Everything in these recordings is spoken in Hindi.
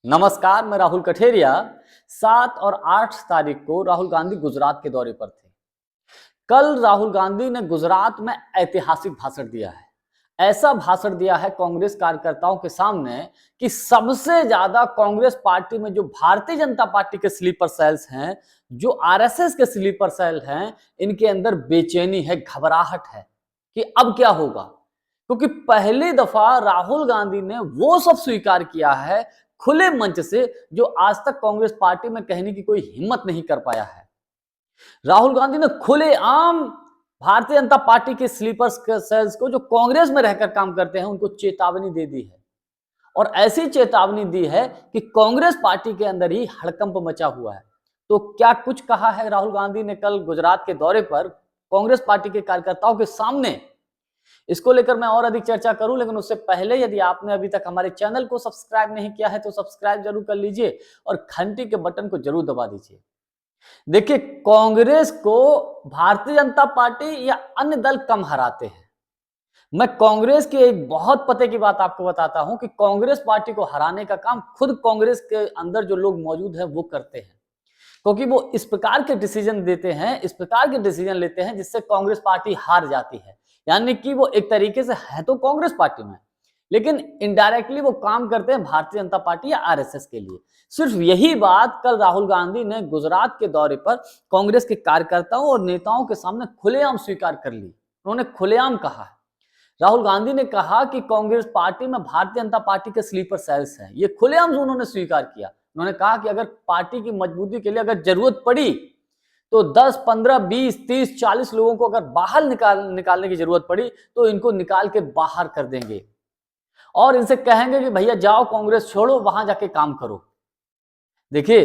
नमस्कार, मैं राहुल कठेरिया। 7 और 8 तारीख को राहुल गांधी गुजरात के दौरे पर थे। कल राहुल गांधी ने गुजरात में ऐतिहासिक भाषण दिया है। ऐसा भाषण दिया है कांग्रेस कार्यकर्ताओं के सामने कि सबसे ज्यादा कांग्रेस पार्टी में जो भारतीय जनता पार्टी के स्लीपर सेल्स हैं, जो आरएसएस के स्लीपर सेल हैं, इनके अंदर बेचैनी है, घबराहट है कि अब क्या होगा। क्योंकि पहली दफा राहुल गांधी ने वो सब स्वीकार किया है खुले मंच से जो आज तक कांग्रेस पार्टी में कहने की कोई हिम्मत नहीं कर पाया है। राहुल गांधी ने खुलेआम भारतीय जनता पार्टी के स्लीपर सेल्स को जो कांग्रेस में रहकर काम करते हैं उनको चेतावनी दे दी है। और ऐसी चेतावनी दी है कि कांग्रेस पार्टी के अंदर ही हड़कंप मचा हुआ है। तो क्या कुछ कहा है राहुल गांधी ने कल गुजरात के दौरे पर कांग्रेस पार्टी के कार्यकर्ताओं के सामने, इसको लेकर मैं और अधिक चर्चा करूं, लेकिन उससे पहले यदि आपने अभी तक हमारे चैनल को सब्सक्राइब नहीं किया है तो सब्सक्राइब जरूर कर लीजिए और घंटी के बटन को जरूर दबा दीजिए। देखिए, कांग्रेस को भारतीय जनता पार्टी या अन्य दल कम हराते हैं। मैं कांग्रेस की एक बहुत पते की बात आपको बताता हूं कि कांग्रेस पार्टी को हराने का काम खुद कांग्रेस के अंदर जो लोग मौजूद हैं वो करते हैं, क्योंकि वो इस प्रकार के डिसीजन देते हैं, इस प्रकार के डिसीजन लेते हैं जिससे कांग्रेस पार्टी हार जाती है। यानी कि वो एक तरीके से है तो कांग्रेस पार्टी में, लेकिन इनडायरेक्टली वो काम करते हैं भारतीय जनता पार्टी या आरएसएस के लिए। सिर्फ यही बात कल राहुल गांधी ने गुजरात के दौरे पर कांग्रेस के कार्यकर्ताओं और नेताओं के सामने खुलेआम स्वीकार कर ली। उन्होंने खुलेआम कहा है, राहुल गांधी ने कहा कि कांग्रेस पार्टी में भारतीय जनता पार्टी के स्लीपर सेल्स हैं। ये खुलेआम उन्होंने स्वीकार किया। उन्होंने कहा कि अगर पार्टी की मजबूती के लिए अगर जरूरत पड़ी तो 10, 15, 20, 30, 40 लोगों को अगर बाहर निकालने की जरूरत पड़ी तो इनको निकाल के बाहर कर देंगे और इनसे कहेंगे कि भैया जाओ कांग्रेस छोड़ो, वहां जाके काम करो। देखिए,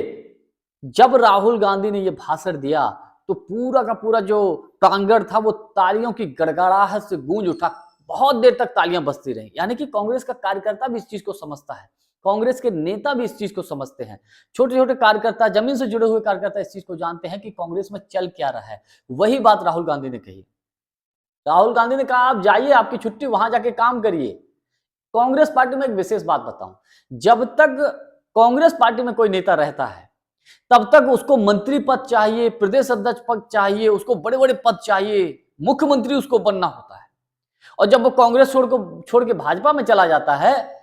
जब राहुल गांधी ने यह भाषण दिया तो पूरा का पूरा जो प्रांगण था वो तालियों की गड़गड़ाहट से गूंज उठा। बहुत देर तक तालियां बजती रही। यानी कि कांग्रेस का कार्यकर्ता भी इस चीज को समझता है, कांग्रेस के नेता भी इस चीज को समझते हैं, छोटे छोटे कार्यकर्ता, जमीन से जुड़े हुए कार्यकर्ता इस चीज को जानते हैं कि कांग्रेस में चल क्या रहा है। वही बात राहुल गांधी ने कही। राहुल गांधी ने कहा आप जाइए, आपकी छुट्टी, वहां जाके काम करिए। कांग्रेस पार्टी में एक विशेष बात बताऊं, जब तक कांग्रेस पार्टी में कोई नेता रहता है तब तक उसको मंत्री पद चाहिए, प्रदेश अध्यक्ष पद चाहिए, उसको बड़े बड़े पद चाहिए, मुख्यमंत्री उसको बनना होता है। और जब वो कांग्रेस छोड़ के भाजपा में चला जाता है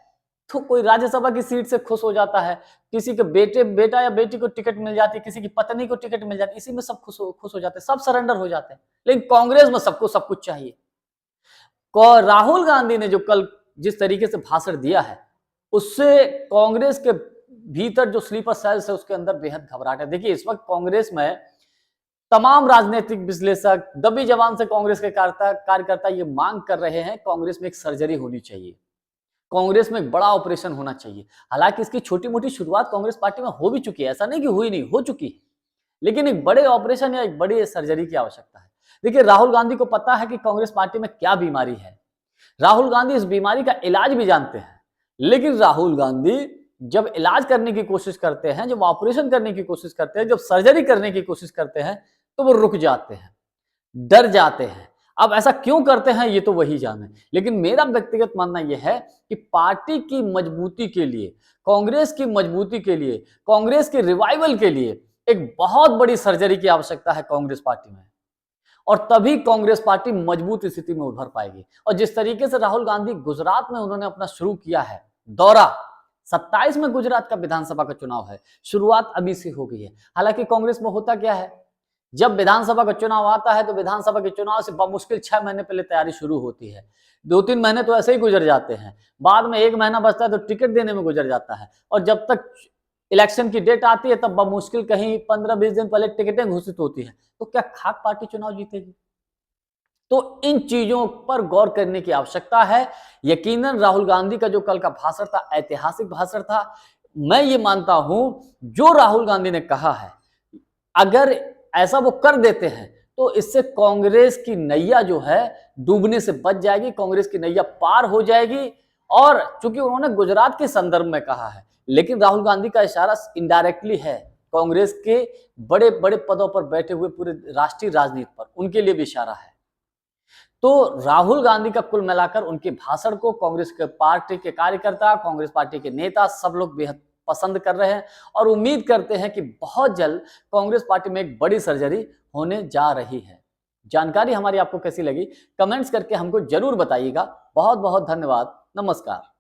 तो कोई राज्यसभा की सीट से खुश हो जाता है, किसी के बेटा या बेटी को टिकट मिल जाती है, किसी की पत्नी को टिकट मिल जाती है, इसी में सब खुश हो जाते हैं, सब सरेंडर हो जाते हैं। लेकिन कांग्रेस में सबको सब कुछ चाहिए। राहुल गांधी ने जो कल जिस तरीके से भाषण दिया है उससे कांग्रेस के भीतर जो स्लीपर सेल्स है उसके अंदर बेहद घबराहट है। देखिए, इस वक्त कांग्रेस में तमाम राजनीतिक विश्लेषक, दबी जबान से कांग्रेस के कार्यकर्ता ये मांग कर रहे हैं कांग्रेस में एक सर्जरी होनी चाहिए, कांग्रेस में एक बड़ा ऑपरेशन होना चाहिए। हालांकि इसकी छोटी मोटी शुरुआत कांग्रेस पार्टी में हो भी चुकी है, ऐसा नहीं कि हुई नहीं, हो चुकी है, लेकिन एक बड़े ऑपरेशन या एक बड़ी सर्जरी की आवश्यकता है। देखिए, राहुल गांधी को पता है कि कांग्रेस पार्टी में क्या बीमारी है। राहुल गांधी इस बीमारी का इलाज भी जानते हैं, लेकिन राहुल गांधी जब इलाज करने की कोशिश करते हैं, जब ऑपरेशन करने की कोशिश करते हैं, जब सर्जरी करने की कोशिश करते हैं तो वो रुक जाते हैं, डर जाते हैं। अब ऐसा क्यों करते हैं ये तो वही जाने, लेकिन मेरा व्यक्तिगत मानना यह है कि पार्टी की मजबूती के लिए, कांग्रेस की मजबूती के लिए, कांग्रेस के रिवाइवल के लिए एक बहुत बड़ी सर्जरी की आवश्यकता है कांग्रेस पार्टी में, और तभी कांग्रेस पार्टी मजबूत स्थिति में उभर पाएगी। और जिस तरीके से राहुल गांधी गुजरात में उन्होंने अपना शुरू किया है दौरा, 27 में गुजरात का विधानसभा का चुनाव है, शुरुआत अभी से हो गई है। हालांकि कांग्रेस में होता क्या है, जब विधानसभा का चुनाव आता है तो विधानसभा के चुनाव से बमुश्किल 6 महीने पहले तैयारी शुरू होती है। 2-3 महीने तो ऐसे ही गुजर जाते हैं, बाद में 1 महीना बचता है तो टिकट देने में गुजर जाता है, और जब तक इलेक्शन की डेट आती है तब बमुश्किल कहीं 15-20 दिन पहले टिकटें घोषित होती हैं। तो क्या खाक पार्टी चुनाव जीतेगी? तो इन चीजों पर गौर करने की आवश्यकता है। यकीनन राहुल गांधी का जो कल का भाषण था ऐतिहासिक भाषण था। मैं ये मानता हूं जो राहुल गांधी ने कहा है, अगर ऐसा वो कर देते हैं तो इससे कांग्रेस की नैया जो है डूबने से बच जाएगी, कांग्रेस की नैया पार हो जाएगी। और चूंकि उन्होंने गुजरात के संदर्भ में कहा है, लेकिन राहुल गांधी का इशारा इनडायरेक्टली है कांग्रेस के बड़े बड़े पदों पर बैठे हुए पूरे राष्ट्रीय राजनीति पर, उनके लिए भी इशारा है। तो राहुल गांधी का कुल मिलाकर उनके भाषण को कांग्रेस के पार्टी के कार्यकर्ता, कांग्रेस पार्टी के नेता, सब लोग बेहद पसंद कर रहे हैं और उम्मीद करते हैं कि बहुत जल्द कांग्रेस पार्टी में एक बड़ी सर्जरी होने जा रही है। जानकारी हमारी आपको कैसी लगी कमेंट्स करके हमको जरूर बताइएगा। बहुत बहुत धन्यवाद। नमस्कार।